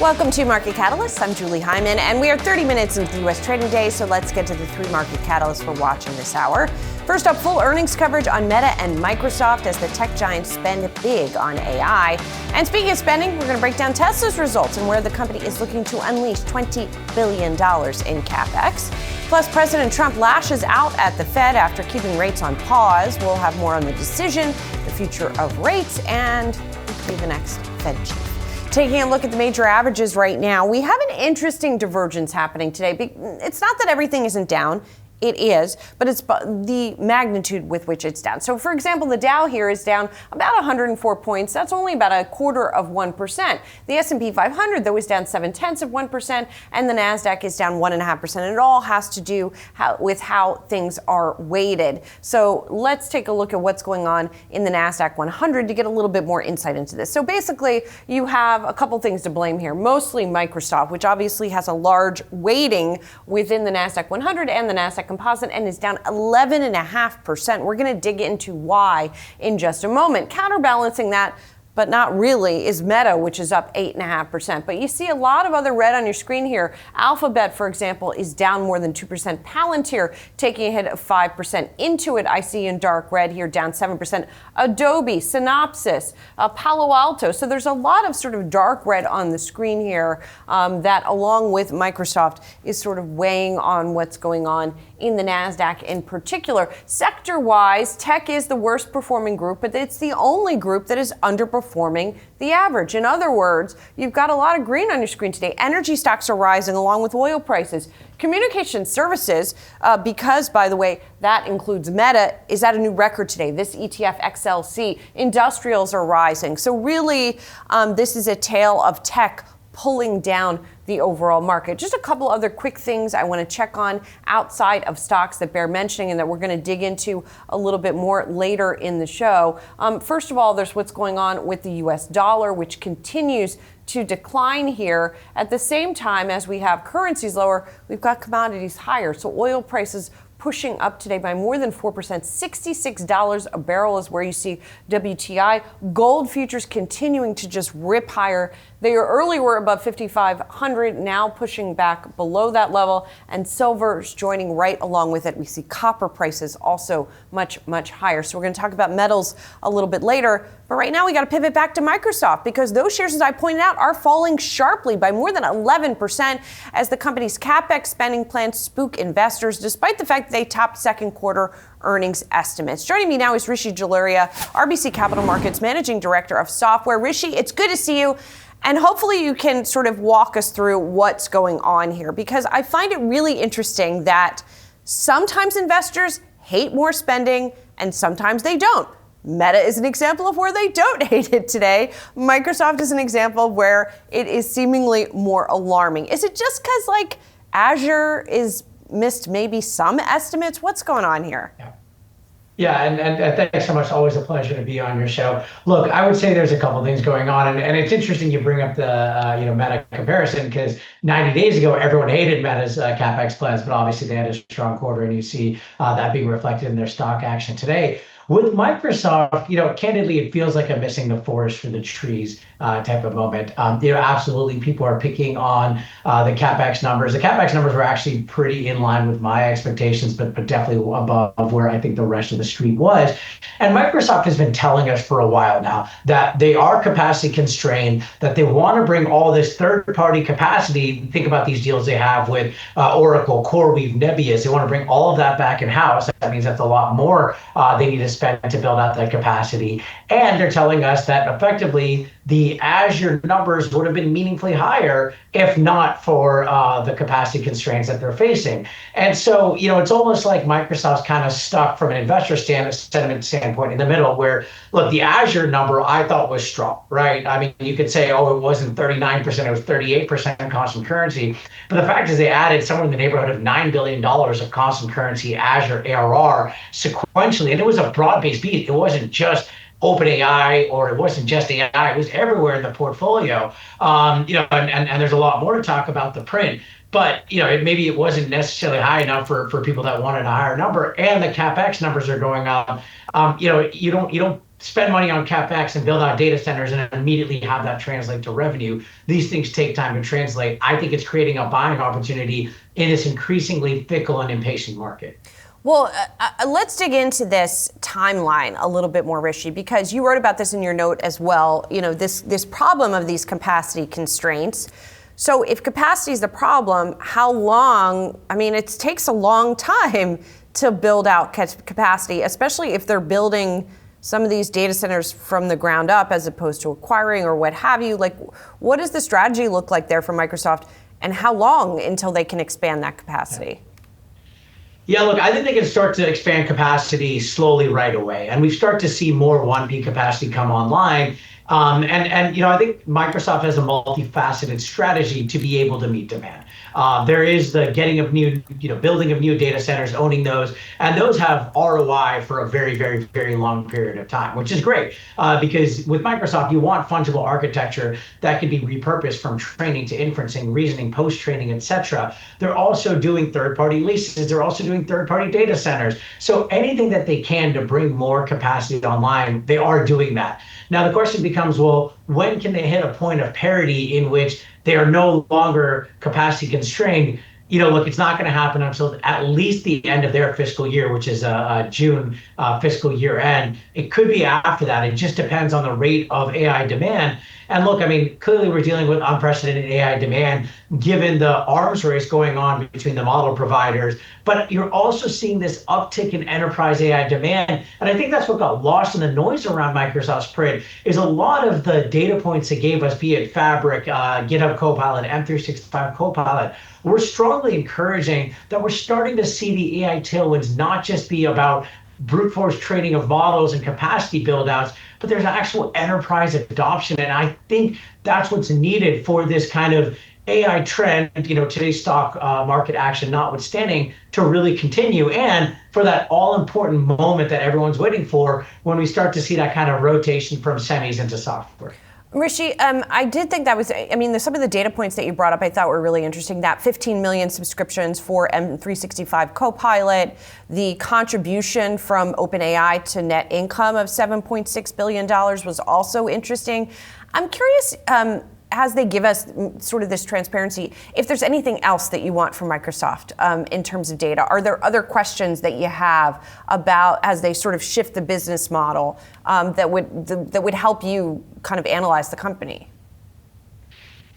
Welcome to Market Catalysts. I'm Julie Hyman, and we are 30 minutes into the U.S. trading day, so let's get to the three market catalysts we're watching this hour. First up, full earnings coverage on Meta and Microsoft as the tech giants spend big on AI. And speaking of spending, we're going to break down Tesla's results and where the company is looking to unleash $20 billion in CapEx. Plus, President Trump lashes out at the Fed after keeping rates on pause. We'll have more on the decision, the future of rates, and who could be the next Fed chief. Taking a look at the major averages right now, we have an interesting divergence happening today. It's not that everything isn't down. It is, but it's the magnitude with which it's down. So, for example, the Dow here is down about 104 points. That's only about 0.25%. The S&P 500, though, is down 0.7%, and the Nasdaq is down 1.5%. It all has to do with how things are weighted. So let's take a look at what's going on in the Nasdaq 100 to get a little bit more insight into this. So basically, you have a couple things to blame here, mostly Microsoft, which obviously has a large weighting within the Nasdaq 100 and the Nasdaq Composite and is down 11.5%. We're going to dig into why in just a moment. Counterbalancing that, but not really, is Meta, which is up 8.5%. But you see a lot of other red on your screen here. Alphabet, for example, is down more than 2%. Palantir taking a hit of 5%. Intuit, I see in dark red here, down 7%. Adobe, Synopsys, Palo Alto. So there's a lot of sort of dark red on the screen here that, along with Microsoft, is sort of weighing on what's going on in the Nasdaq in particular. Sector-wise, tech is the worst performing group, but it's the only group that is underperforming the average. In other words, you've got a lot of green on your screen today. Energy stocks are rising along with oil prices. Communication services, because, by the way, that includes Meta, is at a new record today. This ETF XLC. Industrials are rising. So really, this is a tale of tech pulling down the overall market. Just a couple other quick things I want to check on outside of stocks that bear mentioning and that we're going to dig into a little bit more later in the show. First of all, there's what's going on with the US dollar, which continues to decline here. At the same time as we have currencies lower, we've got commodities higher. So oil prices pushing up today by more than 4%. $66 a barrel is where you see WTI. Gold futures continuing to just rip higher. They earlier were above 5,500, now pushing back below that level, and silver's joining right along with it. We see copper prices also much, much higher. So we're going to talk about metals a little bit later. But right now we got to pivot back to Microsoft because those shares, as I pointed out, are falling sharply by more than 11% as the company's CapEx spending plans spook investors, despite the fact that they topped second quarter earnings estimates. Joining me now is Rishi Jaluria, RBC Capital Markets Managing Director of Software. Rishi, it's good to see you. And hopefully you can sort of walk us through what's going on here, because I find it really interesting that sometimes investors hate more spending and sometimes they don't. Meta is an example of where they don't hate it today. Microsoft is an example of where it is seemingly more alarming. Is it just because Azure is missed maybe some estimates? What's going on here? Yeah, and thanks so much. Always a pleasure to be on your show. Look, I would say there's a couple things going on, and it's interesting you bring up the Meta comparison, because 90 days ago everyone hated Meta's capex plans, but obviously they had a strong quarter, and you see that being reflected in their stock action today. With Microsoft, candidly, it feels like I'm missing the forest for the trees type of moment. Absolutely, people are picking on the CapEx numbers. The CapEx numbers were actually pretty in line with my expectations, but definitely above where I think the rest of the street was. And Microsoft has been telling us for a while now that they are capacity constrained, that they want to bring all this third-party capacity. Think about these deals they have with Oracle, CoreWeave, Nebius. They want to bring all of that back in-house. That means that's a lot more they need to spend to build out that capacity. And they're telling us that effectively the Azure numbers would have been meaningfully higher if not for the capacity constraints that they're facing. And so, it's almost like Microsoft's kind of stuck from an investor sentiment standpoint in the middle where, look, the Azure number I thought was strong, right? I mean, you could say, it wasn't 39%, it was 38% constant currency. But the fact is they added somewhere in the neighborhood of $9 billion of constant currency Azure ARR sequentially. And it was a broad-based beat. It wasn't just OpenAI, or it wasn't just AI, it was everywhere in the portfolio. And there's a lot more to talk about the print. but maybe it wasn't necessarily high enough for people that wanted a higher number, and the CapEx numbers are going up. You don't spend money on CapEx and build out data centers and immediately have that translate to revenue. These things take time to translate. I think it's creating a buying opportunity in this increasingly fickle and impatient market. Well, let's dig into this timeline a little bit more, Rishi, because you wrote about this in your note as well. This problem of these capacity constraints. So if capacity is the problem, how long? I mean, it takes a long time to build out capacity, especially if they're building some of these data centers from the ground up as opposed to acquiring or what have you. Like, what does the strategy look like there for Microsoft, and how long until they can expand that capacity? Yeah, look, I think they can start to expand capacity slowly right away. And we start to see more 1P capacity come online. I think Microsoft has a multifaceted strategy to be able to meet demand. There is the building of new data centers, owning those, and those have ROI for a very, very, very long period of time, which is great because with Microsoft, you want fungible architecture that can be repurposed from training to inferencing, reasoning, post-training, et cetera. They're also doing third-party leases. They're also doing third-party data centers. So anything that they can to bring more capacity online, they are doing that. Now, the question becomes, well, when can they hit a point of parity in which they are no longer capacity constrained? Look, it's not going to happen until at least the end of their fiscal year, which is June fiscal year end. It could be after that. It just depends on the rate of AI demand. And look, I mean, clearly we're dealing with unprecedented AI demand given the arms race going on between the model providers. But you're also seeing this uptick in enterprise AI demand. And I think that's what got lost in the noise around Microsoft's print is a lot of the data points it gave us, be it Fabric, GitHub Copilot, M365 Copilot, we're strongly encouraging that we're starting to see the AI tailwinds not just be about brute force training of models and capacity build outs, but there's actual enterprise adoption. And I think that's what's needed for this kind of AI trend, today's stock market action notwithstanding, to really continue, and for that all important moment that everyone's waiting for when we start to see that kind of rotation from semis into software. Rishi, I did think that was, some of the data points that you brought up I thought were really interesting. That 15 million subscriptions for M365 Copilot, the contribution from OpenAI to net income of $7.6 billion was also interesting. I'm curious, as they give us sort of this transparency, if there's anything else that you want from Microsoft in terms of data. Are there other questions that you have about as they sort of shift the business model that would help you kind of analyze the company?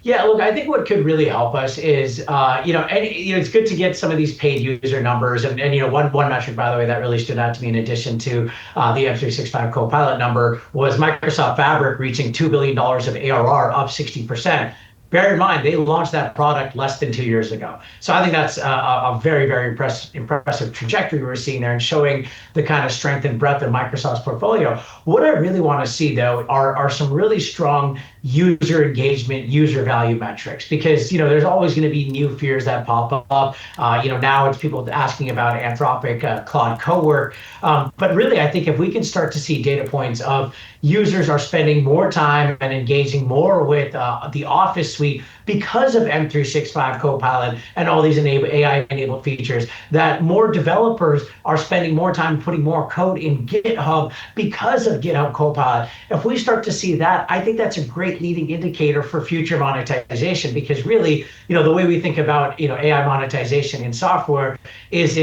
Yeah, look, I think what could really help us is, it's good to get some of these paid user numbers. And one metric, by the way, that really stood out to me in addition to the M365 Copilot number was Microsoft Fabric reaching $2 billion of ARR, up 60%. Bear in mind, they launched that product less than 2 years ago. So I think that's a very, very impressive trajectory we're seeing there and showing the kind of strength and breadth of Microsoft's portfolio. What I really want to see, though, are some really strong user engagement, user value metrics, because there's always going to be new fears that pop up. Now it's people asking about Anthropic Claude Cowork. But really, I think if we can start to see data points of users are spending more time and engaging more with the Office suite because of M365 Copilot and all these AI-enabled features, that more developers are spending more time putting more code in GitHub because of GitHub Copilot. If we start to see that, I think that's a great leading indicator for future monetization, because really, the way we think about AI monetization in software is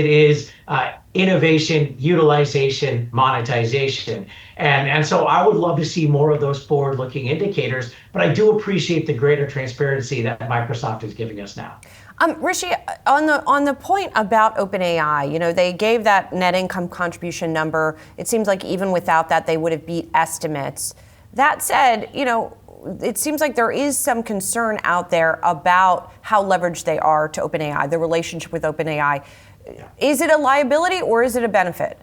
innovation, utilization, monetization. And so I would love to see more of those forward-looking indicators, but I do appreciate the greater transparency that Microsoft is giving us now. Rishi, on the point about OpenAI, they gave that net income contribution number. It seems like even without that, they would have beat estimates. That said, it seems like there is some concern out there about how leveraged they are to OpenAI, the relationship with OpenAI. Is it a liability or is it a benefit?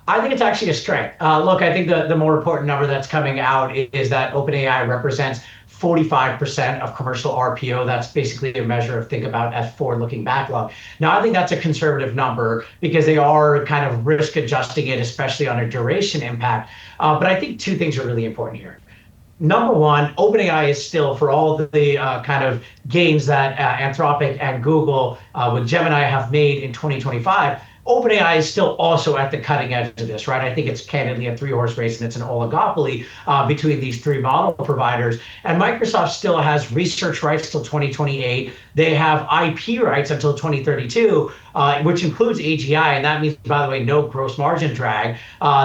I think it's actually a strength. Look, I think the more important number that's coming out is that OpenAI represents 45% of commercial RPO. That's basically a measure of think about as forward-looking backlog. Now, I think that's a conservative number because they are kind of risk adjusting it, especially on a duration impact. But I think two things are really important here. Number one, OpenAI is still, for all the kind of gains that Anthropic and Google with Gemini have made in 2025, OpenAI is still also at the cutting edge of this, right? I think it's candidly a three-horse race, and it's an oligopoly between these three model providers. And Microsoft still has research rights till 2028. They have IP rights until 2032, which includes AGI, and that means, by the way, no gross margin drag.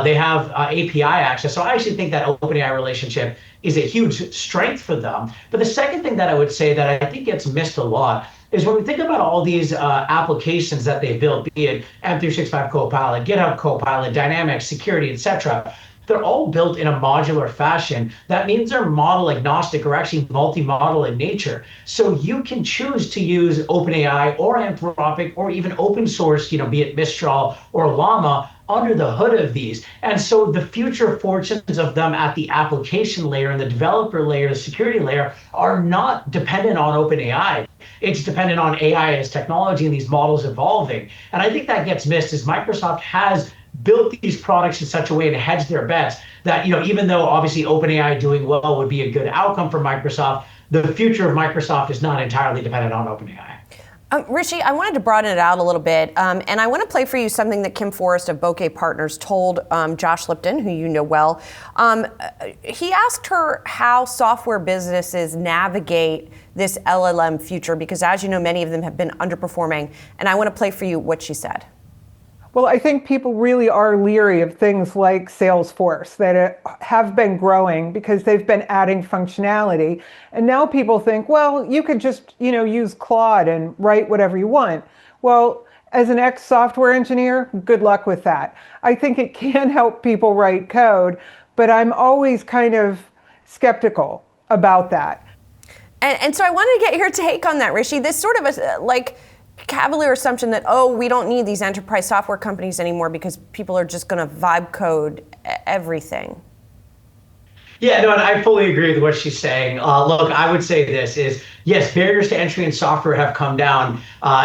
They have API access. So I actually think that OpenAI relationship is a huge strength for them. But the second thing that I would say that I think gets missed a lot is when we think about all these applications that they built, be it M365 Copilot, GitHub Copilot, Dynamics, security, et cetera, they're all built in a modular fashion. That means they're model agnostic or actually multi-model in nature. So you can choose to use OpenAI or Anthropic or even open source, be it Mistral or Llama, under the hood of these. And so the future fortunes of them at the application layer and the developer layer, the security layer, are not dependent on OpenAI. It's dependent on AI as technology and these models evolving. And I think that gets missed as Microsoft has built these products in such a way to hedge their bets that, even though obviously OpenAI doing well would be a good outcome for Microsoft, the future of Microsoft is not entirely dependent on OpenAI. Rishi, I wanted to broaden it out a little bit, and I want to play for you something that Kim Forrest of Bokeh Partners told Josh Lipton, who you know well. He asked her how software businesses navigate this LLM future, because as you know, many of them have been underperforming, and I want to play for you what she said. Well, I think people really are leery of things like Salesforce that have been growing because they've been adding functionality. And now people think, well, you could just, use Claude and write whatever you want. Well, as an ex-software engineer, good luck with that. I think it can help people write code, but I'm always kind of skeptical about that. And so I wanted to get your take on that, Rishi. This sort of cavalier assumption that, we don't need these enterprise software companies anymore because people are just going to vibe code everything. Yeah, no, and I fully agree with what she's saying. Look, I would say this is, yes, barriers to entry in software have come down.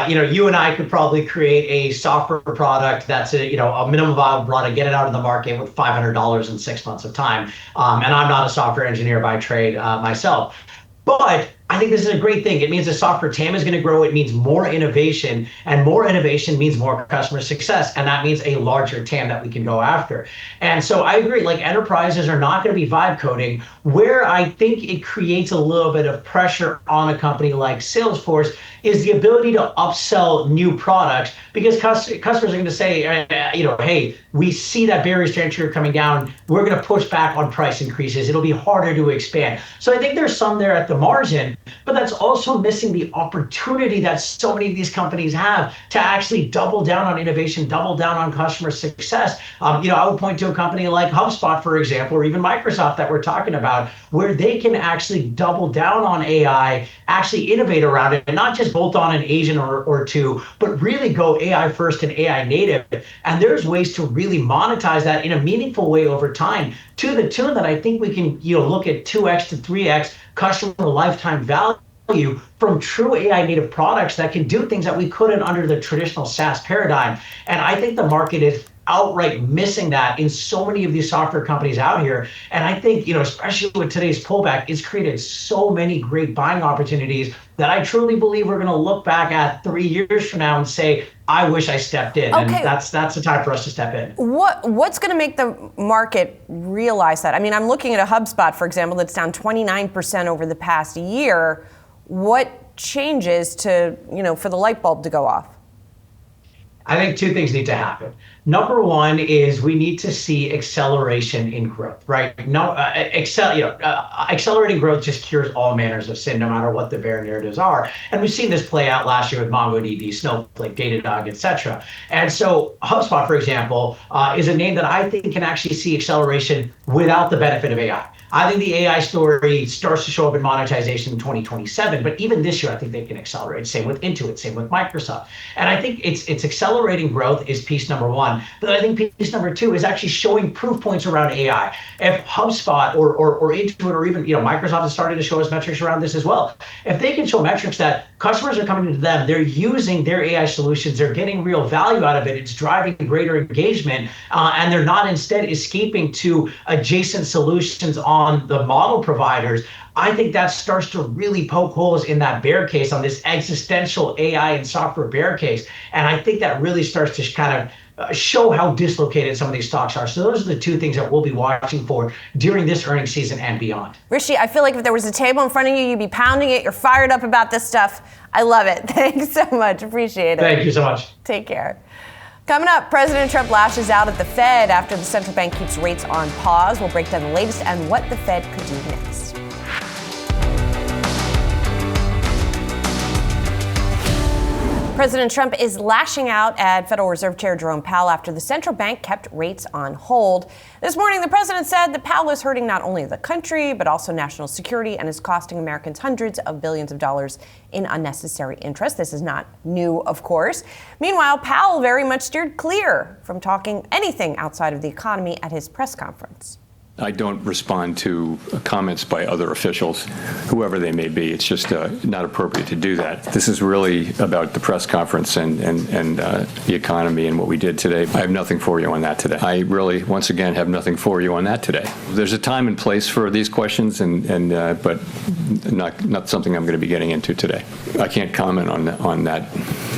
You and I could probably create a software product that's a minimum viable product, get it out of the market with $500 in 6 months of time. And I'm not a software engineer by trade myself. But I think this is a great thing. It means the software TAM is going to grow. It means more innovation, and more innovation means more customer success. And that means a larger TAM that we can go after. And so I agree, enterprises are not going to be vibe coding. Where I think it creates a little bit of pressure on a company like Salesforce is the ability to upsell new products, because customers are going to say, hey, we see that barriers to entry are coming down. We're going to push back on price increases. It'll be harder to expand. So I think there's some there at the margin, but that's also missing the opportunity that so many of these companies have to actually double down on innovation, double down on customer success. I would point to a company like HubSpot, for example, or even Microsoft that we're talking about, where they can actually double down on AI, actually innovate around it, and not just bolt on an agent or two, but really go AI first and AI native. And there's ways to really monetize that in a meaningful way over time, to the tune that I think we can look at 2x to 3x customer lifetime value from true AI native products that can do things that we couldn't under the traditional SaaS paradigm. And I think the market is outright missing that in so many of these software companies out here. And I think, especially with today's pullback, it's created so many great buying opportunities that I truly believe we're going to look back at 3 years from now and say, I wish I stepped in. Okay. And that's the time for us to step in. What's going to make the market realize that? I mean, I'm looking at a HubSpot, for example, that's down 29% over the past year. What changes to, for the light bulb to go off? I think two things need to happen. Number one is we need to see acceleration in growth, right? Accelerating growth just cures all manners of sin, no matter what the bear narratives are. And we've seen this play out last year with MongoDB, Snowflake, Datadog, et cetera. And so HubSpot, for example, is a name that I think can actually see acceleration without the benefit of AI. I think the AI story starts to show up in monetization in 2027, but even this year, I think they can accelerate. Same with Intuit, same with Microsoft. And I think it's accelerating growth is piece number one. But I think piece number two is actually showing proof points around AI. If HubSpot or Intuit or even Microsoft is starting to show us metrics around this as well. If they can show metrics that customers are coming to them, they're using their AI solutions, they're getting real value out of it, it's driving greater engagement, and they're not instead escaping to adjacent solutions on on the model providers, I think that starts to really poke holes in that bear case, on this existential AI and software bear case. And I think that really starts to kind of show how dislocated some of these stocks are. So those are the two things that we'll be watching for during this earnings season and beyond. Rishi, I feel like if there was a table in front of you, you'd be pounding it. You're fired up about this stuff. I love it. Thanks so much. Appreciate it. Thank you so much. Take care. Coming up, President Trump lashes out at the Fed after the central bank keeps rates on pause. We'll break down the latest and what the Fed could do next. President Trump is lashing out at Federal Reserve Chair Jerome Powell after the central bank kept rates on hold. This morning, the president said that Powell is hurting not only the country, but also national security and is costing Americans hundreds of billions of dollars in unnecessary interest. This is not new, of course. Meanwhile, Powell very much steered clear from talking anything outside of the economy at his press conference. I don't respond to comments by other officials, whoever they may be. It's just not appropriate to do that. This is really about the press conference and the economy and what we did today. I have nothing for you on that today. I really, once again, have nothing for you on that today. There's a time and place for these questions, but not something I'm going to be getting into today. I can't comment on that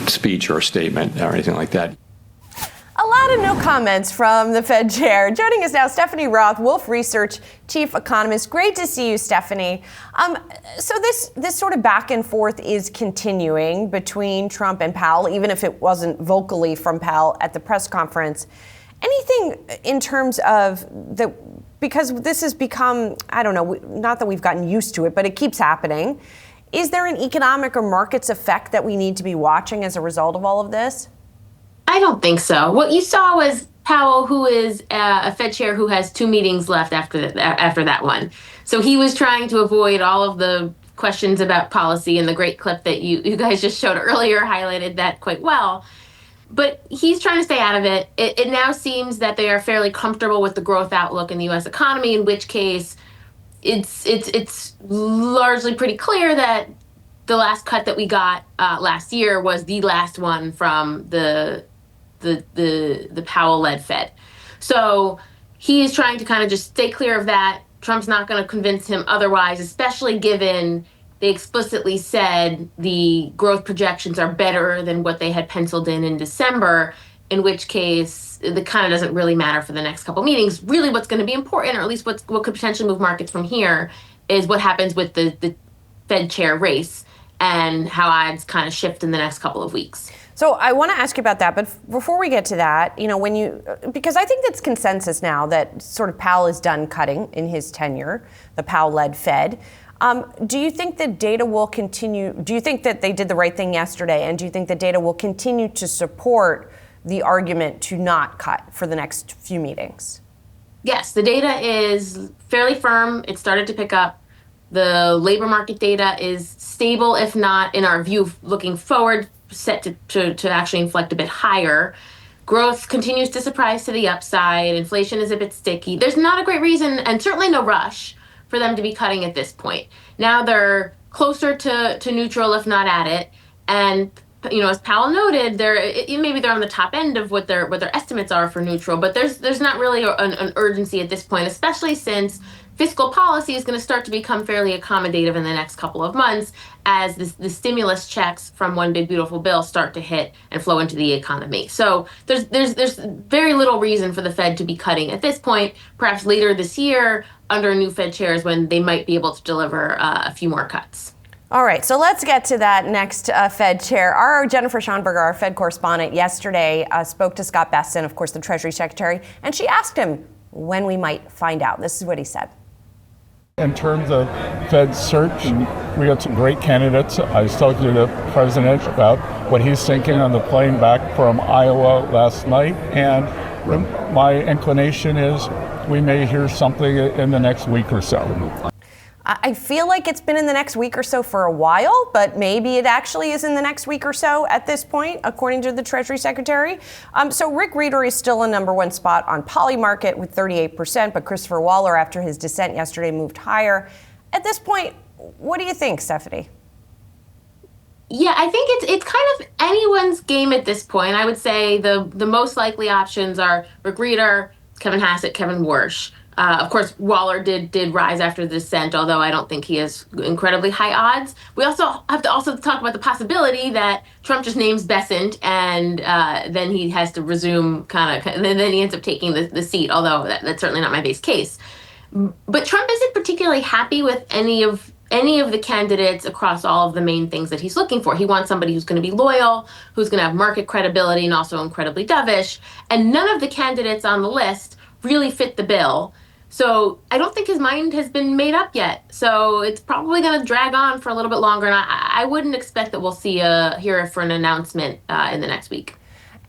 speech or statement or anything like that. A lot of no comments from the Fed chair. Joining us now, Stephanie Roth, Wolfe Research chief economist. Great to see you, Stephanie. So this sort of back and forth is continuing between Trump and Powell, even if it wasn't vocally from Powell at the press conference. Anything in terms of the, because this has become, I don't know, not that we've gotten used to it, but it keeps happening. Is there an economic or markets effect that we need to be watching as a result of all of this? I don't think so. What you saw was Powell, who is a Fed chair who has 2 meetings left after that one. So he was trying to avoid all of the questions about policy, and the great clip that you guys just showed earlier highlighted that quite well. But he's trying to stay out of it. It now seems that they are fairly comfortable with the growth outlook in the U.S. economy, in which case it's largely pretty clear that the last cut that we got last year was the last one from the Powell-led Fed. So he is trying to kind of just stay clear of that. Trump's not going to convince him otherwise, especially given they explicitly said the growth projections are better than what they had penciled in December, in which case it kind of doesn't really matter for the next couple meetings. Really what's going to be important, or at least what could potentially move markets from here, is what happens with the Fed chair race and how odds kind of shift in the next couple of weeks. So I want to ask you about that, but before we get to that, because I think it's consensus now that sort of Powell is done cutting in his tenure, the Powell-led Fed. Do you think that data will continue? Do you think that they did the right thing yesterday? And do you think that data will continue to support the argument to not cut for the next few meetings? Yes, the data is fairly firm. It started to pick up. The labor market data is stable, if not, in our view, looking forward, set to actually inflect a bit higher. Growth continues to surprise to the upside. Inflation is a bit sticky. There's not a great reason, and certainly no rush, for them to be cutting at this point. Now they're closer to neutral, if not at it. And as Powell noted, maybe they're on the top end of what their estimates are for neutral, but there's not really an urgency at this point, especially since fiscal policy is going to start to become fairly accommodative in the next couple of months as the stimulus checks from One Big Beautiful Bill start to hit and flow into the economy. So there's very little reason for the Fed to be cutting at this point. Perhaps later this year, under a new Fed chair, is when they might be able to deliver a few more cuts. All right, so let's get to that next Fed chair. Our Jennifer Schonberger, our Fed correspondent, yesterday spoke to Scott Bessent, of course, the Treasury Secretary, and she asked him when we might find out. This is what he said. In terms of Fed search, we got some great candidates. I was talking to the president about what he's thinking on the plane back from Iowa last night, and my inclination is we may hear something in the next week or so. I feel like it's been in the next week or so for a while, but maybe it actually is in the next week or so at this point, according to the Treasury Secretary. So Rick Reeder is still in number one spot on Polymarket with 38%, but Christopher Waller, after his dissent yesterday, moved higher. At this point, what do you think, Stephanie? Yeah, I think it's kind of anyone's game at this point. I would say the most likely options are Rick Reeder, Kevin Hassett, Kevin Warsh. Of course, Waller did rise after the descent, although I don't think he has incredibly high odds. We also have to talk about the possibility that Trump just names Bessent, and then he has to resume and then he ends up taking the seat, although that's certainly not my base case. But Trump isn't particularly happy with any of the candidates across all of the main things that he's looking for. He wants somebody who's going to be loyal, who's going to have market credibility, and also incredibly dovish. And none of the candidates on the list really fit the bill. So I don't think his mind has been made up yet. So it's probably going to drag on for a little bit longer. And I wouldn't expect that we'll hear for an announcement in the next week.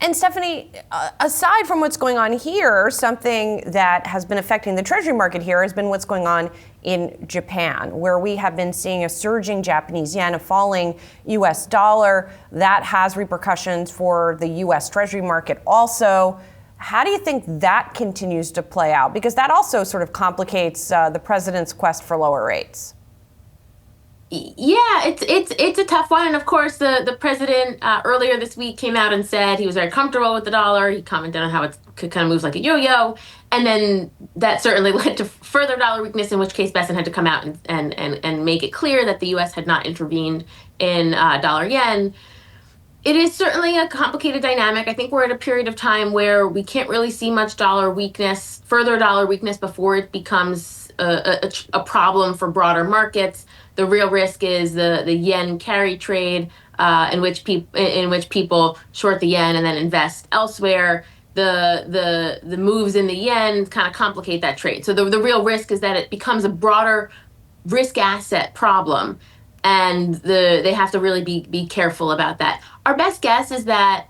And Stephanie, aside from what's going on here, something that has been affecting the Treasury market here has been what's going on in Japan, where we have been seeing a surging Japanese yen, a falling U.S. dollar. That has repercussions for the U.S. Treasury market also. How do you think that continues to play out? Because that also sort of complicates the president's quest for lower rates. Yeah, it's a tough one. And of course, the president earlier this week came out and said he was very comfortable with the dollar. He commented on how it kind of moves like a yo-yo. And then that certainly led to further dollar weakness, in which case Bessent had to come out and make it clear that the U.S. had not intervened in dollar yen. It is certainly a complicated dynamic. I think we're at a period of time where we can't really see much further dollar weakness before it becomes a problem for broader markets. The real risk is the yen carry trade, in which people short the yen and then invest elsewhere. The moves in the yen kind of complicate that trade. So the real risk is that it becomes a broader risk asset problem. And they have to really be careful about that. Our best guess is that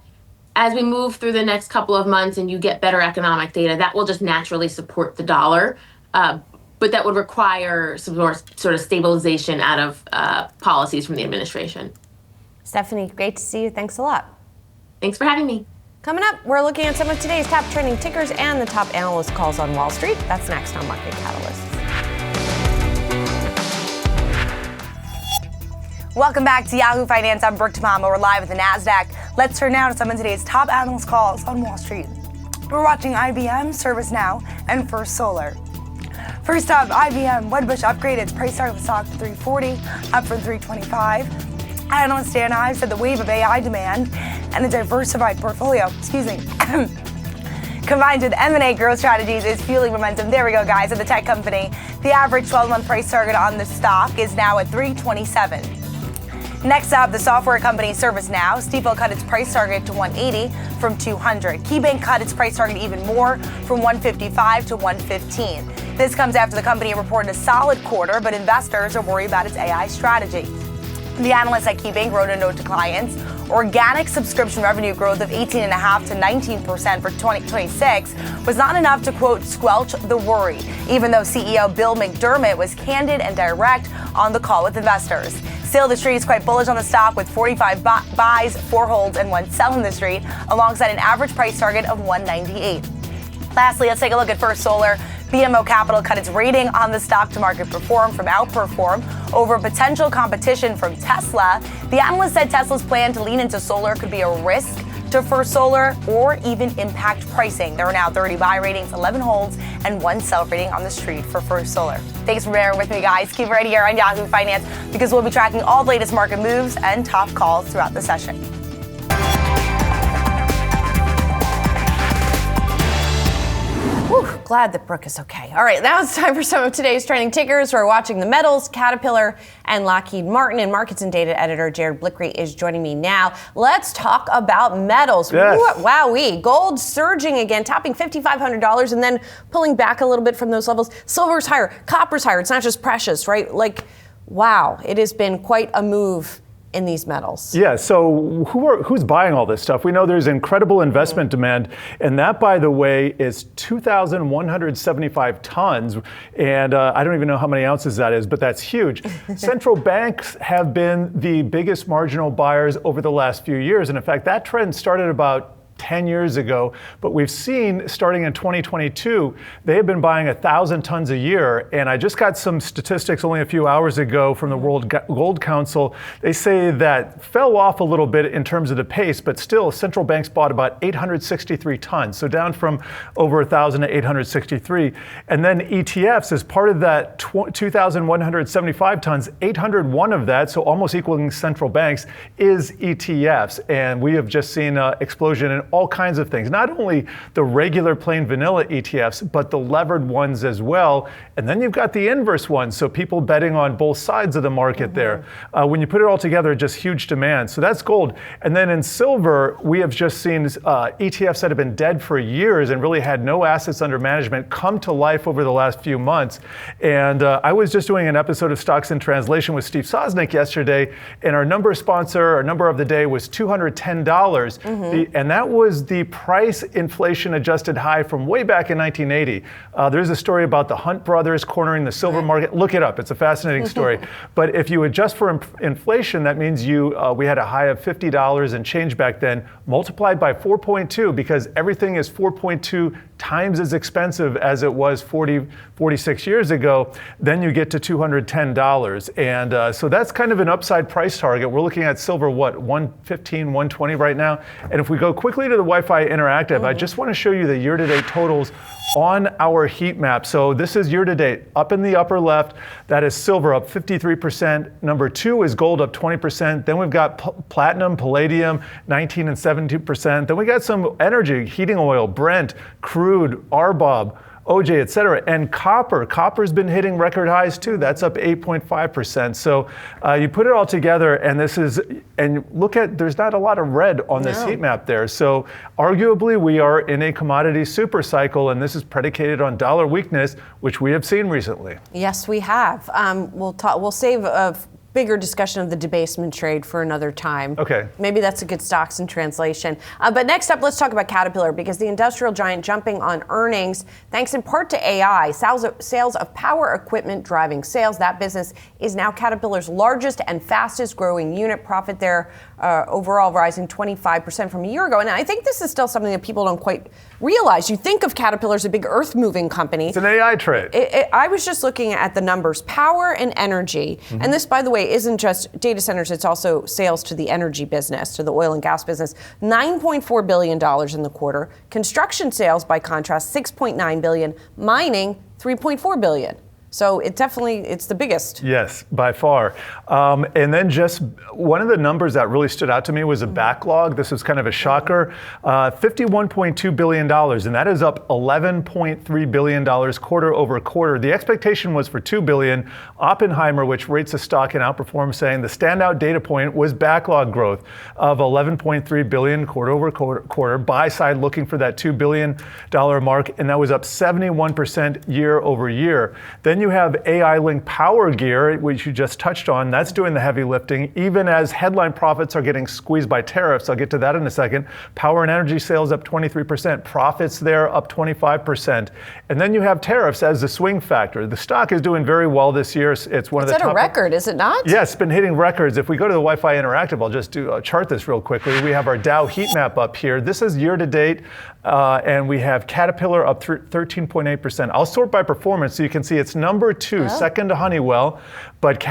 as we move through the next couple of months and you get better economic data, that will just naturally support the dollar. But that would require some more sort of stabilization out of policies from the administration. Stephanie, great to see you. Thanks a lot. Thanks for having me. Coming up, we're looking at some of today's top trending tickers and the top analyst calls on Wall Street. That's next on Market Catalyst. Welcome back to Yahoo Finance. I'm Brooke Tamama. We're live at the NASDAQ. Let's turn now to some of today's top analyst calls on Wall Street. We're watching IBM, ServiceNow, and First Solar. First up, IBM. Wedbush upgraded its price target of the stock to $340, up from $325. Analyst Dan Ives said the wave of AI demand and a diversified portfolio, combined with M&A growth strategies is fueling momentum. There we go, guys, at the tech company. The average 12-month price target on the stock is now at $327. Next up, the software company ServiceNow. Stifel cut its price target to $180 from $200. KeyBank cut its price target even more from $155 to $115. This comes after the company reported a solid quarter, but investors are worried about its AI strategy. The analyst at KeyBank wrote a note to clients. Organic subscription revenue growth of 18.5% to 19% for 2026 was not enough to, quote, squelch the worry, even though CEO Bill McDermott was candid and direct on the call with investors. Still, the street is quite bullish on the stock with 45 buys, 4 holds, and 1 sell in the street, alongside an average price target of $198. Lastly, let's take a look at First Solar. BMO Capital cut its rating on the stock to market perform from outperform over potential competition from Tesla. The analyst said Tesla's plan to lean into solar could be a risk to First Solar or even impact pricing. There are now 30 buy ratings, 11 holds, and 1 sell rating on the street for First Solar. Thanks for bearing with me, guys. Keep it right here on Yahoo Finance because we'll be tracking all the latest market moves and top calls throughout the session. Whew, glad that Brooke is okay. All right, now it's time for some of today's trending tickers. We're watching the metals, Caterpillar, and Lockheed Martin. And markets and data editor Jared Blickery is joining me now. Let's talk about metals. Yes. Wowee, gold surging again, topping $5,500 and then pulling back a little bit from those levels. Silver's higher, copper's higher. It's not just precious, right? Like, wow, it has been quite a move in these metals. Yeah, so who's buying all this stuff? We know there's incredible investment demand, and that, by the way, is 2,175 tons, and I don't even know how many ounces that is, but that's huge. Central banks have been the biggest marginal buyers over the last few years, and in fact, that trend started about 10 years ago. But we've seen, starting in 2022, they have been buying 1,000 tons a year. And I just got some statistics only a few hours ago from the World Gold Council. They say that fell off a little bit in terms of the pace, but still central banks bought about 863 tons. So down from over 1,000 to 863. And then ETFs, as part of that 2,175 tons, 801 of that, so almost equaling central banks, is ETFs. And we have just seen an explosion in all kinds of things, not only the regular plain vanilla ETFs, but the levered ones as well. And then you've got the inverse ones, so people betting on both sides of the market there. When you put it all together, just huge demand. So that's gold. And then in silver, we have just seen ETFs that have been dead for years and really had no assets under management come to life over the last few months. And I was just doing an episode of Stocks in Translation with Steve Sosnick yesterday, and our number of the day was $210. And that was the price inflation adjusted high from way back in 1980. There's a story about the Hunt brothers cornering the silver market. Look it up. It's a fascinating story. But if you adjust for inflation, that means we had a high of $50 and change back then, multiplied by 4.2, because everything is 4.2 times as expensive as it was 46 years ago. Then you get to $210. And so that's kind of an upside price target. We're looking at silver, what, 115, 120 right now? And if we go quickly to the Wi-Fi Interactive, I just want to show you the year-to-date totals on our heat map. So this is year-to-date. Up in the upper left, that is silver up 53%. Number 2 is gold up 20%. Then we've got platinum, palladium, 19 and 17%. Then we got some energy, heating oil, Brent, crude, RBOB, OJ, et cetera. And copper's been hitting record highs too. That's up 8.5%. So you put it all together, and look at, there's not a lot of red on this heat map there. So arguably we are in a commodity super cycle, and this is predicated on dollar weakness, which we have seen recently. Yes, we have. We'll save a bigger discussion of the debasement trade for another time. Okay. Maybe that's a good Stocks in Translation. But next up, let's talk about Caterpillar, because the industrial giant jumping on earnings, thanks in part to AI, sales of power equipment driving sales. That business is now Caterpillar's largest and fastest growing unit. Profit there overall rising 25% from a year ago. And I think this is still something that people don't quite realize. You think of Caterpillar as a big earth-moving company. It's an AI trade. I was just looking at the numbers, power and energy. And this, by the way, isn't just data centers, it's also sales to the energy business, to the oil and gas business. $9.4 billion in the quarter. Construction sales, by contrast, $6.9 billion. Mining, $3.4 billion. So it's the biggest. Yes, by far. And then just one of the numbers that really stood out to me was a backlog. This was kind of a shocker. $51.2 billion, and that is up $11.3 billion quarter over quarter. The expectation was for $2 billion. Oppenheimer, which rates the stock and outperforms, saying the standout data point was backlog growth of $11.3 billion quarter over quarter. Buy side looking for that $2 billion mark, and that was up 71% year over year. Then you have AI-linked power gear, which you just touched on. That's doing the heavy lifting, even as headline profits are getting squeezed by tariffs. I'll get to that in a second. Power and energy sales up 23%. Profits there up 25%. And then you have tariffs as the swing factor. The stock is doing very well this year. It's one of the top. It's at a record, is it not? Yes, it's been hitting records. If we go to the Wi-Fi Interactive, I'll just chart this real quickly. We have our Dow heat map up here. This is year to date, and we have Caterpillar up 13.8%. I'll sort by performance so you can see it's number 2, second to Honeywell. But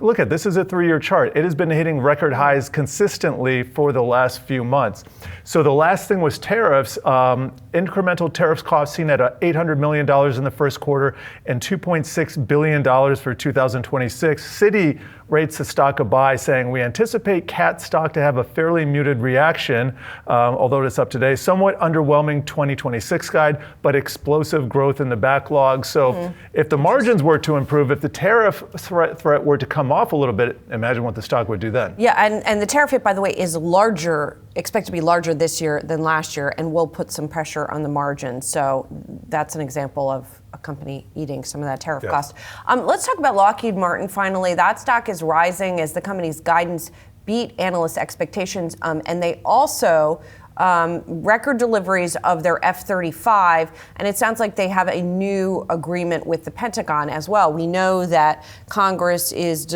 look at this is a 3-year chart. It has been hitting record highs consistently for the last few months. So the last thing was tariffs. Incremental tariffs cost seen at $800 million in the first quarter and $2.6 billion for 2026. Citi rates the stock a buy, saying we anticipate CAT stock to have a fairly muted reaction, although it's up today. Somewhat underwhelming 2026 guide, but explosive growth in the backlog. So if the margins were to improve, if the tariff threat were to come off a little bit, imagine what the stock would do then. Yeah, and the tariff hit, by the way, is expected to be larger this year than last year, and will put some pressure on the margin. So that's an example of a company eating some of that tariff cost. Let's talk about Lockheed Martin finally. That stock is rising as the company's guidance beat analyst expectations, and they also record deliveries of their F-35, and it sounds like they have a new agreement with the Pentagon as well. We know that Congress is,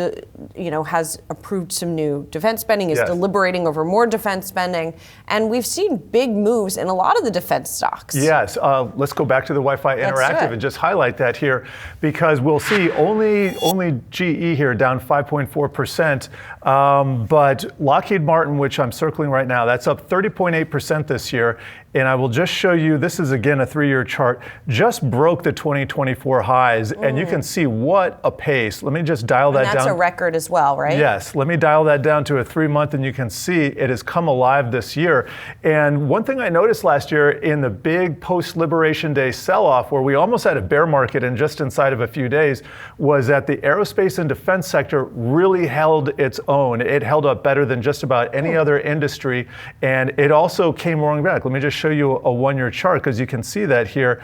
has approved some new defense spending, is deliberating over more defense spending, and we've seen big moves in a lot of the defense stocks. Yes, let's go back to the Wi-Fi Interactive and just highlight that here, because we'll see only GE here down 5.4%, but Lockheed Martin, which I'm circling right now, that's up 30.8% this year. And I will just show you, this is again a 3-year chart, just broke the 2024 highs, and you can see what a pace. Let me just dial that down. That's a record as well, right? Yes, let me dial that down to a 3-month, and you can see it has come alive this year. And one thing I noticed last year in the big post-Liberation Day sell-off, where we almost had a bear market in just inside of a few days, was that the aerospace and defense sector really held its own. It held up better than just about any other industry, and it also came roaring back. Let me just show you a 1-year chart, because you can see that here.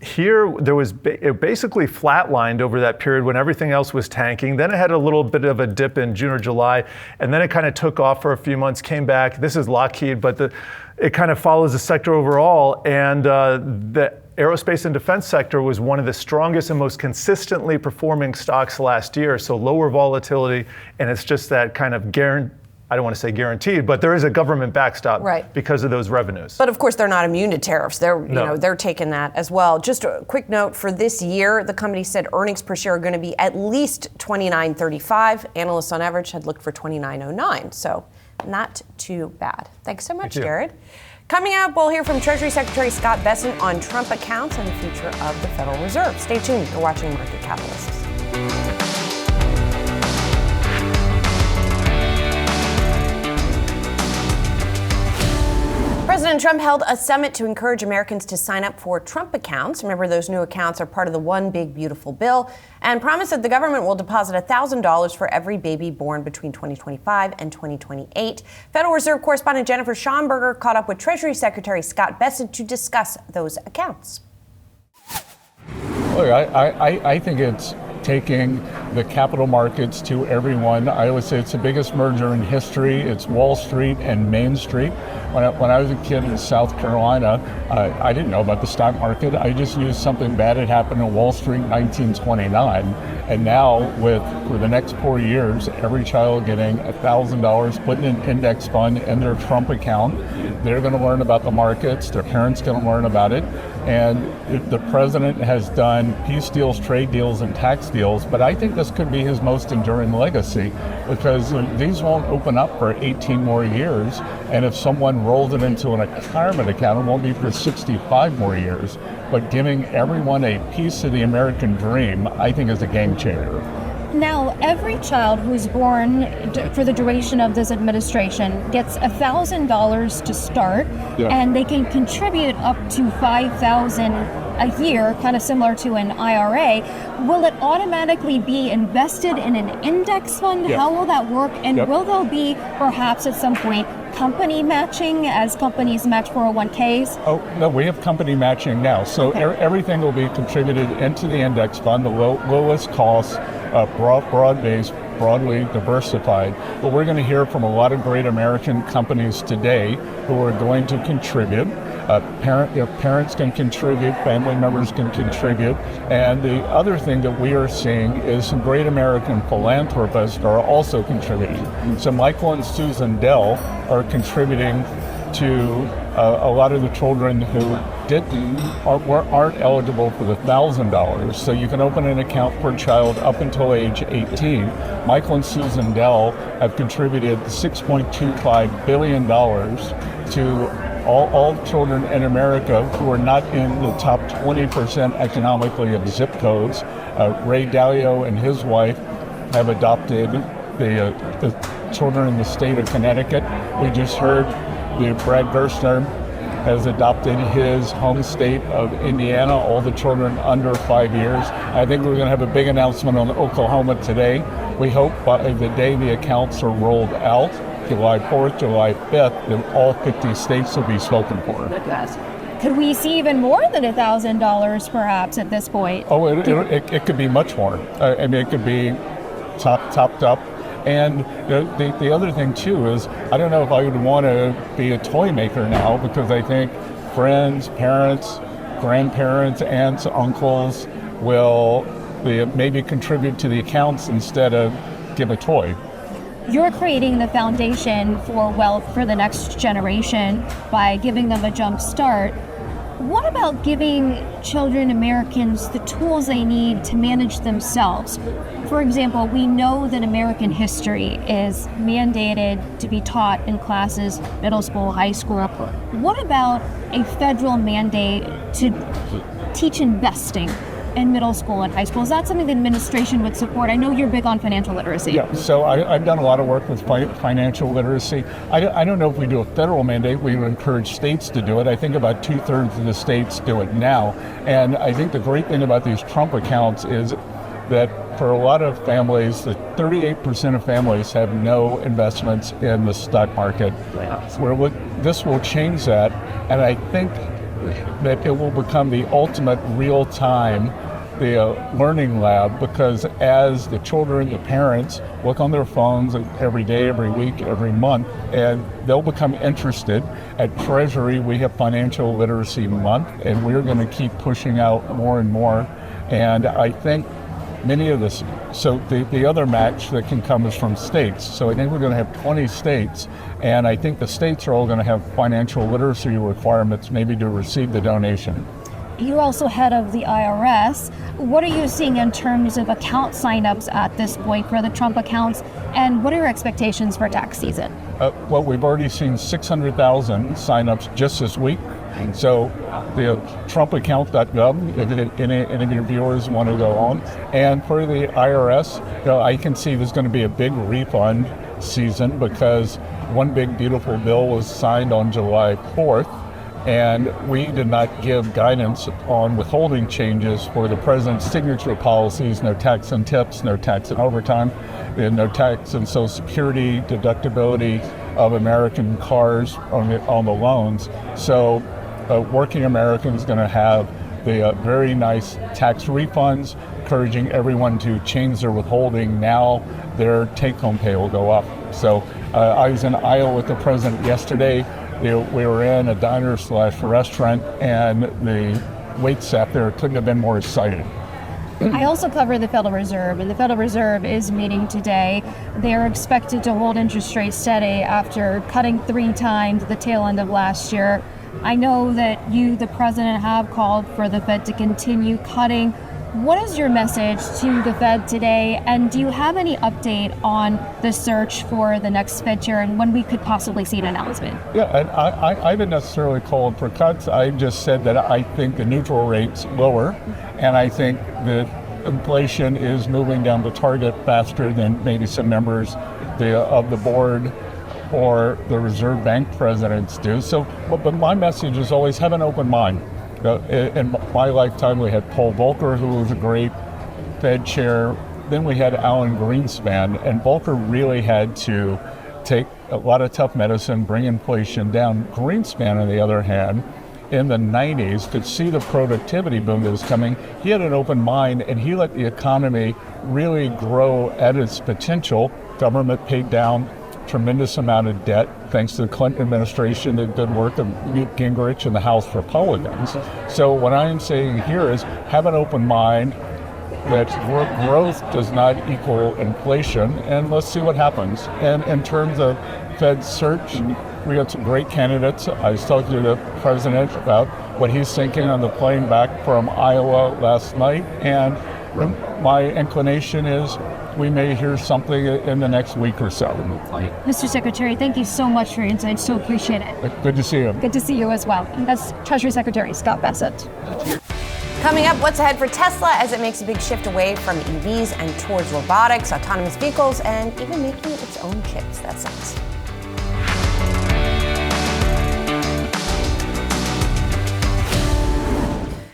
Here, there was it basically flatlined over that period when everything else was tanking. Then it had a little bit of a dip in June or July, and then it kind of took off for a few months, came back. This is Lockheed, but it kind of follows the sector overall, and the aerospace and defense sector was one of the strongest and most consistently performing stocks last year, so lower volatility, and it's just that kind of I don't want to say guaranteed, but there is a government backstop because of those revenues. But of course, they're not immune to tariffs. They're taking that as well. Just a quick note for this year, the company said earnings per share are going to be at least $29.35. Analysts on average had looked for $29.09. So not too bad. Thanks so much, Jared. Coming up, we'll hear from Treasury Secretary Scott Bessent on Trump accounts and the future of the Federal Reserve. Stay tuned. You're watching Market Catalysts. President Trump held a summit to encourage Americans to sign up for Trump accounts. Remember, those new accounts are part of the One Big Beautiful Bill, and promised that the government will deposit $1,000 for every baby born between 2025 and 2028. Federal Reserve correspondent Jennifer Schomburger caught up with Treasury Secretary Scott Bessent to discuss those accounts. Look, I think it's taking the capital markets to everyone. I always say it's the biggest merger in history. It's Wall Street and Main Street. When I was a kid in South Carolina, I didn't know about the stock market. I just knew something bad had happened in Wall Street in 1929. And now, for the next 4 years, every child getting $1,000 put in an index fund in their Trump account. They're going to learn about the markets. Their parents going to learn about it. And the president has done peace deals, trade deals, and tax deals, but I think this could be his most enduring legacy, because these won't open up for 18 more years, and if someone rolls it into an retirement account, it won't be for 65 more years. But giving everyone a piece of the American dream, I think, is a game changer. Now, every child who's born for the duration of this administration gets $1,000 to start, and they can contribute up to $5,000 a year, kind of similar to an IRA. Will it automatically be invested in an index fund? How will that work? And will there be, perhaps at some point, company matching as companies match 401ks? Oh, no, we have company matching now. So everything will be contributed into the index fund, the lowest cost, broad-based, broadly diversified. But we're going to hear from a lot of great American companies today who are going to contribute. Parents can contribute, family members can contribute, and the other thing that we are seeing is some great American philanthropists are also contributing. So Michael and Susan Dell are contributing to a lot of the children who aren't eligible for the $1,000. So you can open an account per child up until age 18. Michael and Susan Dell have contributed $6.25 billion to all children in America who are not in the top 20% economically of zip codes. Ray Dalio and his wife have adopted the children in the state of Connecticut. We just heard Brad Gerstner has adopted his home state of Indiana, all the children under 5 years. I think we're going to have a big announcement on Oklahoma today. We hope by the day the accounts are rolled out, July 4th, July 5th, that all 50 states will be spoken for. Could we see even more than $1,000 perhaps at this point? Oh, it could be much more. I mean, it could be topped up. And the other thing too is, I don't know if I would want to be a toy maker now, because I think friends, parents, grandparents, aunts, uncles will maybe contribute to the accounts instead of give a toy. You're creating the foundation for wealth for the next generation by giving them a jump start. What about giving children, Americans, the tools they need to manage themselves? For example, we know that American history is mandated to be taught in classes, middle school, high school. What about a federal mandate to teach investing in middle school and high school? Is that something the administration would support? I know you're big on financial literacy. Yeah, so I've done a lot of work with financial literacy. I don't know if we do a federal mandate. We would encourage states to do it. I think about 2/3 of the states do it now. And I think the great thing about these Trump accounts is that for a lot of families, the 38% of families have no investments in the stock market. This will change that, and I think that it will become the ultimate real-time learning lab, because as the children, the parents look on their phones every day, every week, every month, and they'll become interested. At Treasury, we have Financial Literacy Month, and we're going to keep pushing out more and more. And I think many of this, so the other match that can come is from states. So I think we're going to have 20 states, and I think the states are all going to have financial literacy requirements maybe to receive the donation. You're also head of the IRS. What are you seeing in terms of account signups at this point for the Trump accounts, and what are your expectations for tax season? Well, we've already seen 600,000 signups just this week. So the TrumpAccount.gov, if any of your viewers want to go on. And for the IRS, I can see there's going to be a big refund season, because one big beautiful bill was signed on July 4th. And we did not give guidance on withholding changes for the president's signature policies: no tax on tips, no tax on overtime, and no tax on Social Security, deductibility of American cars on the loans. So working Americans going to have the very nice tax refunds, encouraging everyone to change their withholding. Now their take-home pay will go up. So I was in Iowa with the president yesterday. We were in a diner/restaurant, and the wait staff there couldn't have been more excited. I also cover the Federal Reserve, and the Federal Reserve is meeting today. They are expected to hold interest rates steady after cutting 3 times at the tail end of last year. I know that you, the president, have called for the Fed to continue cutting. What is your message to the Fed today, and do you have any update on the search for the next Fed chair and when we could possibly see an announcement? Yeah, and I haven't necessarily called for cuts. I just said that I think the neutral rate's lower, and I think that inflation is moving down the target faster than maybe some members of the board or the Reserve Bank presidents do. So, but my message is always have an open mind. In my lifetime, we had Paul Volcker, who was a great Fed chair. Then we had Alan Greenspan, and Volcker really had to take a lot of tough medicine, bring inflation down. Greenspan, on the other hand, in the 90s, could see the productivity boom that was coming. He had an open mind, and he let the economy really grow at its potential. Government paid down tremendous amount of debt thanks to the Clinton administration, the good work of Newt Gingrich and the House Republicans. So what I am saying here is have an open mind that growth does not equal inflation, and let's see what happens. And in terms of Fed search, we got some great candidates. I was talking to the president about what he's thinking on the plane back from Iowa last night, and my inclination is we may hear something in the next week or so. Mr. Secretary, thank you so much for your insight. So appreciate it. Good to see you. Good to see you as well. That's Treasury Secretary Scott Bessent. Coming up, what's ahead for Tesla as it makes a big shift away from EVs and towards robotics, autonomous vehicles, and even making its own chips. That's next.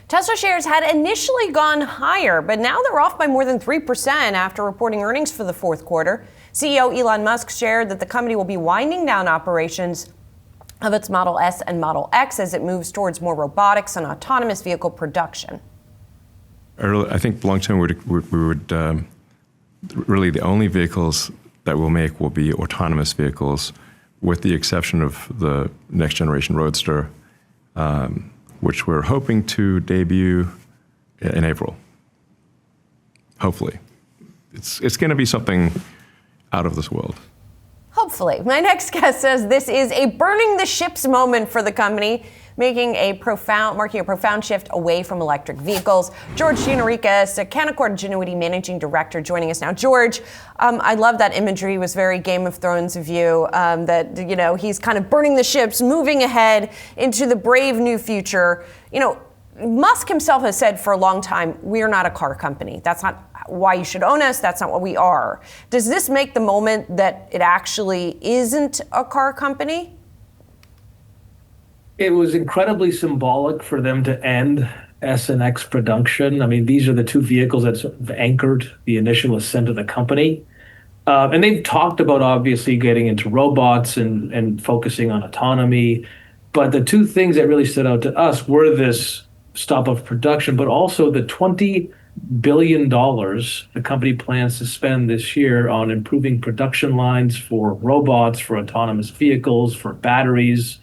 Tesla shares had initially gone higher, but now they're off by more than 3% after reporting earnings for the fourth quarter. CEO Elon Musk shared that the company will be winding down operations of its Model S and Model X as it moves towards more robotics and autonomous vehicle production. I think long term we would really the only vehicles that we'll make will be autonomous vehicles, with the exception of the next generation Roadster, which we're hoping to debut in April. Hopefully. It's going to be something out of this world. Hopefully. My next guest says this is a burning the ships moment for the company, marking a profound shift away from electric vehicles. George Gianarikas, a Canaccord Genuity Managing Director, joining us now. George, I love that imagery. It was very Game of Thrones of you, that, you know, he's kind of burning the ships, moving ahead into the brave new future. You know, Musk himself has said for a long time, we're not a car company. That's not why you should own us. That's not what we are. Does this make the moment that it actually isn't a car company? It was incredibly symbolic for them to end S and X production. I mean, these are the two vehicles that sort of anchored the initial ascent of the company. And they've talked about obviously getting into robots and focusing on autonomy. But the two things that really stood out to us were this stop of production, but also the $20 billion the company plans to spend this year on improving production lines for robots, for autonomous vehicles, for batteries.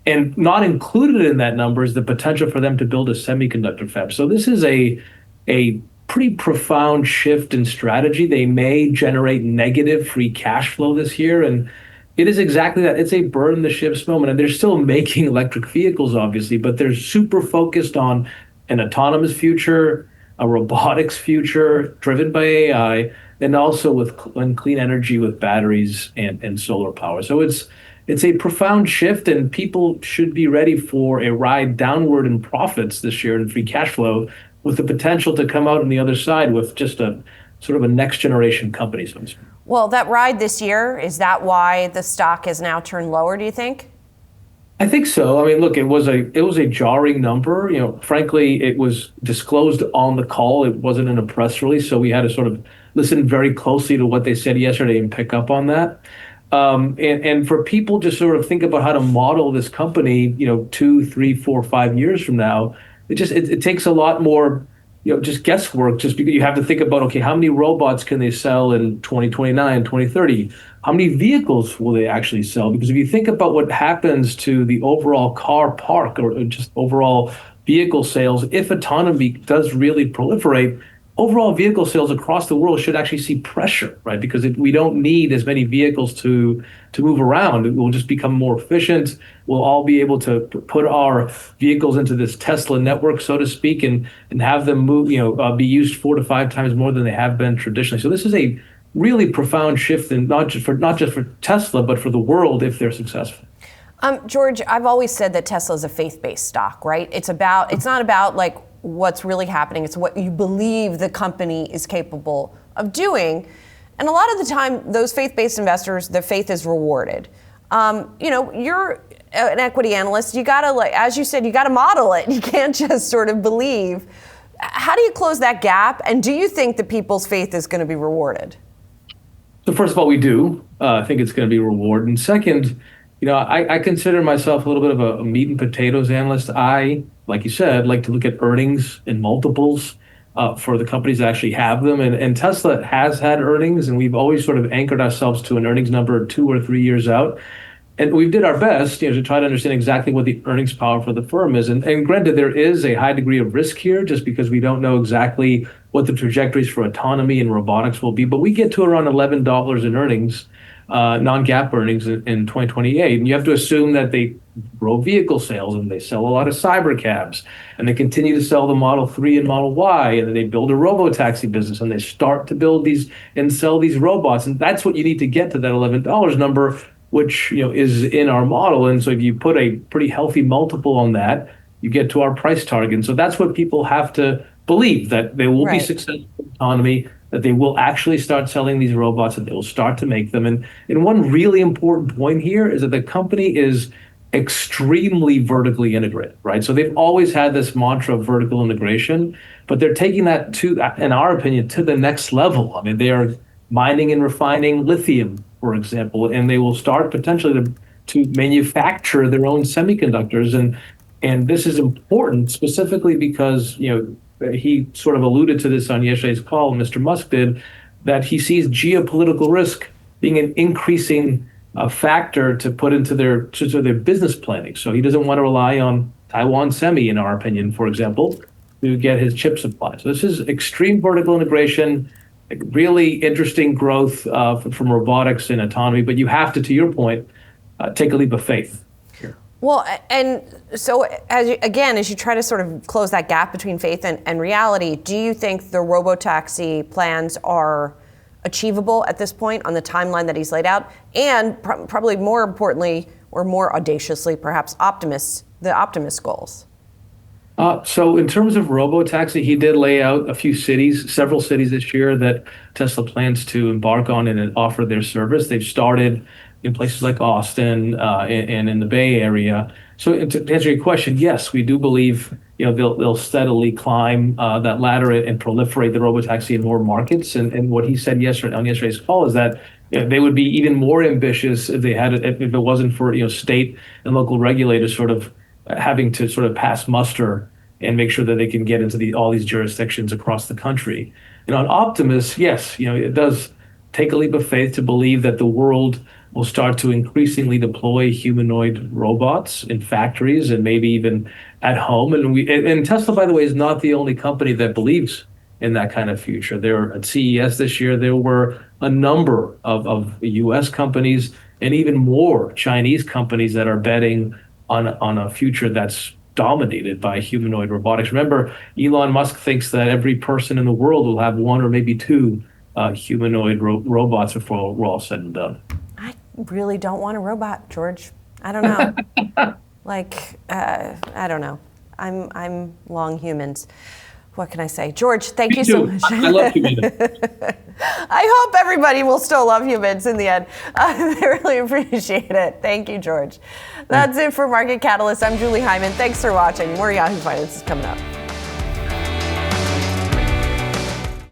And not included in that number is the potential for them to build a semiconductor fab. So this is a pretty profound shift in strategy. They may generate negative free cash flow this year. And it is exactly that. It's a burn the ships moment. And they're still making electric vehicles, obviously, but they're super focused on an autonomous future, a robotics future driven by AI, and also with clean energy with batteries and solar power. So it's a profound shift, and people should be ready for a ride downward in profits this year in free cash flow, with the potential to come out on the other side with just a sort of a next generation company. So to speak. Well, that ride this year, is that why the stock has now turned lower, do you think? I think so. I mean, look, it was a jarring number. You know, frankly, it was disclosed on the call. It wasn't in a press release, so we had to sort of listen very closely to what they said yesterday and pick up on that. And for people to sort of think about how to model this company, you know, 2, 3, 4, 5 years from now, it takes a lot more, you know, just guesswork, just because you have to think about, okay, how many robots can they sell in 2029, 2030? How many vehicles will they actually sell? Because if you think about what happens to the overall car park or just overall vehicle sales, if autonomy does really proliferate, overall vehicle sales across the world should actually see pressure, right? Because we don't need as many vehicles to move around. It will just become more efficient. We'll all be able to put our vehicles into this Tesla network, so to speak, and have them move, be used 4 to 5 times more than they have been traditionally. So this is a really profound shift, in not just for Tesla, but for the world if they're successful. George, I've always said that Tesla is a faith-based stock, right? It's not about like what's really happening. It's what you believe the company is capable of doing. And a lot of the time, those faith-based investors, their faith is rewarded. You're an equity analyst. You gotta, like, as you said, you gotta model it. You can't just sort of believe. How do you close that gap? And do you think that people's faith is going to be rewarded? So first of all, we do. I think it's going to be rewarded. And second, I consider myself a little bit of a meat and potatoes analyst. I, like you said, like to look at earnings and multiples for the companies that actually have them. And Tesla has had earnings, and we've always sort of anchored ourselves to an earnings number 2 or 3 years out. And we did our best, to try to understand exactly what the earnings power for the firm is. And granted, there is a high degree of risk here, just because we don't know exactly what the trajectories for autonomy and robotics will be. But we get to around $11 in earnings, non-GAAP earnings in 2028. And you have to assume that they grow vehicle sales, and they sell a lot of cyber cabs, and they continue to sell the Model 3 and Model Y, and then they build a robo-taxi business, and they start to build these and sell these robots. And that's what you need to get to that $11 number, which is in our model. And so if you put a pretty healthy multiple on that, you get to our price target. And so that's what people have to believe, that they will be successful in autonomy, that they will actually start selling these robots, that they will start to make them. And one really important point here is that the company is extremely vertically integrated, right? So they've always had this mantra of vertical integration, but they're taking that to, in our opinion, to the next level. I mean, they are mining and refining lithium, for example, and they will start potentially to manufacture their own semiconductors. And this is important specifically because, he sort of alluded to this on yesterday's call, Mr. Musk did, that he sees geopolitical risk being an increasing factor to put into their business planning. So he doesn't want to rely on Taiwan Semi, in our opinion, for example, to get his chip supply. So this is extreme vertical integration, really interesting growth from robotics and autonomy. But you have to your point, take a leap of faith here. Well, and so as you try to sort of close that gap between faith and reality, do you think the robotaxi plans are achievable at this point on the timeline that he's laid out? And probably more importantly, or more audaciously, perhaps the optimist goals? So in terms of robotaxi, he did lay out several cities this year that Tesla plans to embark on and offer their service. They've started in places like Austin and in the Bay Area. So to answer your question, yes, we do believe they'll steadily climb that ladder and proliferate the robotaxi in more markets. And what he said on yesterday's call is that they would be even more ambitious if it wasn't for state and local regulators sort of having to sort of pass muster and make sure that they can get into all these jurisdictions across the country. And on Optimus, yes, it does take a leap of faith to believe that the world will start to increasingly deploy humanoid robots in factories and maybe even at home. And Tesla, by the way, is not the only company that believes in that kind of future. There at CES this year, there were a number of US companies and even more Chinese companies that are betting on a future that's dominated by humanoid robotics. Remember, Elon Musk thinks that every person in the world will have one or maybe two humanoid robots before we're all said and done. I really don't want a robot, George. I don't know. I don't know. I'm long humans. What can I say? George, thank you so much. I love humans. I hope everybody will still love humans in the end. I really appreciate it. Thank you, George. That's it for Market Catalyst. I'm Julie Hyman. Thanks for watching. More Yahoo Finance is coming up.